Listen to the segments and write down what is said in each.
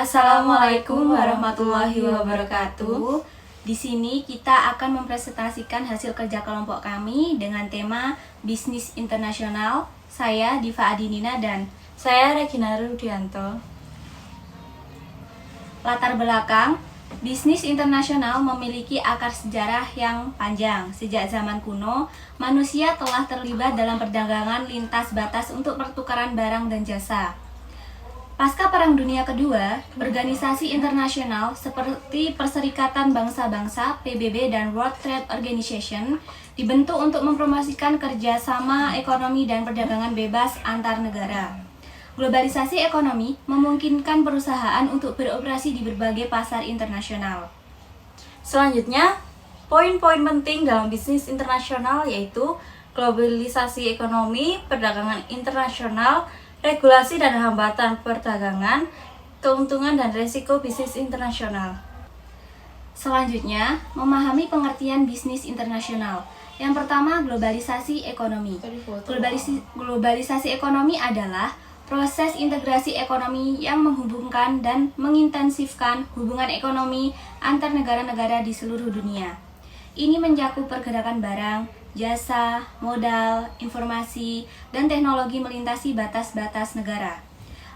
Assalamualaikum warahmatullahi wabarakatuh. Di sini kita akan mempresentasikan hasil kerja kelompok kami dengan tema Bisnis Internasional. Saya Diva Adinina dan saya Regina Rudianto. Latar belakang, bisnis internasional memiliki akar sejarah yang panjang. Sejak zaman kuno, manusia telah terlibat dalam perdagangan lintas batas untuk pertukaran barang dan jasa. Pasca Perang Dunia Kedua, organisasi internasional seperti Perserikatan Bangsa-Bangsa (PBB) dan World Trade Organization dibentuk untuk mempromosikan kerjasama ekonomi dan perdagangan bebas antar negara. Globalisasi ekonomi memungkinkan perusahaan untuk beroperasi di berbagai pasar internasional. Selanjutnya, poin-poin penting dalam bisnis internasional yaitu globalisasi ekonomi, perdagangan internasional, regulasi dan hambatan perdagangan, keuntungan dan resiko bisnis internasional. Selanjutnya, memahami pengertian bisnis internasional. Yang pertama, globalisasi ekonomi. Globalisasi ekonomi adalah proses integrasi ekonomi yang menghubungkan dan mengintensifkan hubungan ekonomi antar negara-negara di seluruh dunia. Ini mencakup pergerakan barang, jasa, modal, informasi, dan teknologi melintasi batas-batas negara.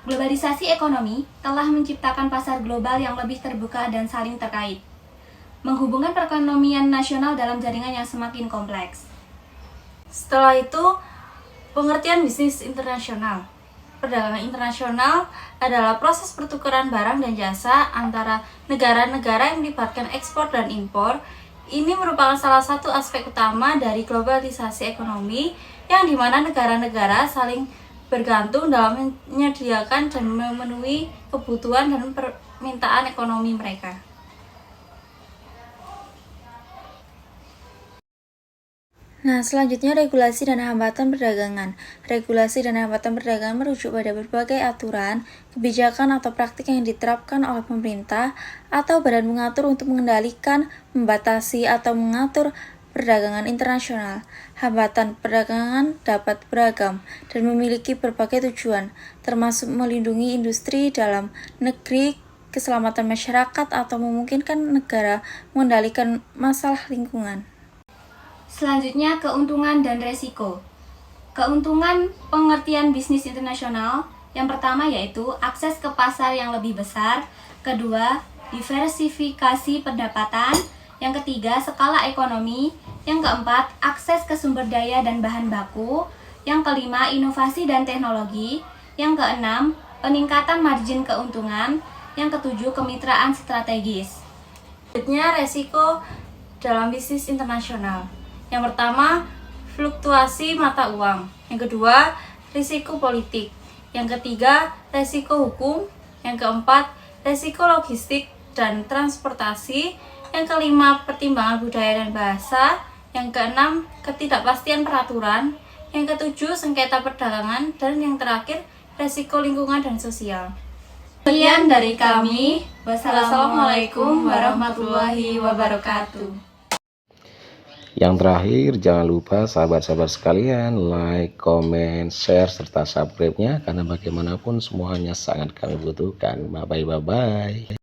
Globalisasi ekonomi telah menciptakan pasar global yang lebih terbuka dan saling terkait, menghubungkan perekonomian nasional dalam jaringan yang semakin kompleks. Setelah itu, pengertian bisnis internasional. Perdagangan internasional adalah proses pertukaran barang dan jasa antara negara-negara yang melibatkan ekspor dan impor. Ini merupakan salah satu aspek utama dari globalisasi ekonomi yang dimana negara-negara saling bergantung dalam menyediakan dan memenuhi kebutuhan dan permintaan ekonomi mereka. Nah, selanjutnya regulasi dan hambatan perdagangan. Regulasi dan hambatan perdagangan merujuk pada berbagai aturan, kebijakan atau praktik yang diterapkan oleh pemerintah atau badan mengatur untuk mengendalikan, membatasi atau mengatur perdagangan internasional. Hambatan perdagangan dapat beragam dan memiliki berbagai tujuan, termasuk melindungi industri dalam negeri, keselamatan masyarakat atau memungkinkan negara mengendalikan masalah lingkungan. Selanjutnya, keuntungan dan resiko. Keuntungan pengertian bisnis internasional yang pertama yaitu akses ke pasar yang lebih besar, kedua, diversifikasi pendapatan, yang ketiga, skala ekonomi, yang keempat, akses ke sumber daya dan bahan baku, yang kelima, inovasi dan teknologi, yang keenam, peningkatan margin keuntungan, yang ketujuh, kemitraan strategis. Selanjutnya, resiko dalam bisnis internasional. Yang pertama, fluktuasi mata uang. Yang kedua, risiko politik. Yang ketiga, risiko hukum. Yang keempat, risiko logistik dan transportasi. Yang kelima, pertimbangan budaya dan bahasa. Yang keenam, ketidakpastian peraturan. Yang ketujuh, sengketa perdagangan. Dan yang terakhir, risiko lingkungan dan sosial. Sekian dari kami. Wassalamualaikum warahmatullahi wabarakatuh. Yang terakhir, jangan lupa sahabat-sahabat sekalian like, comment, share, serta subscribe-nya karena bagaimanapun semuanya sangat kami butuhkan. Bye-bye.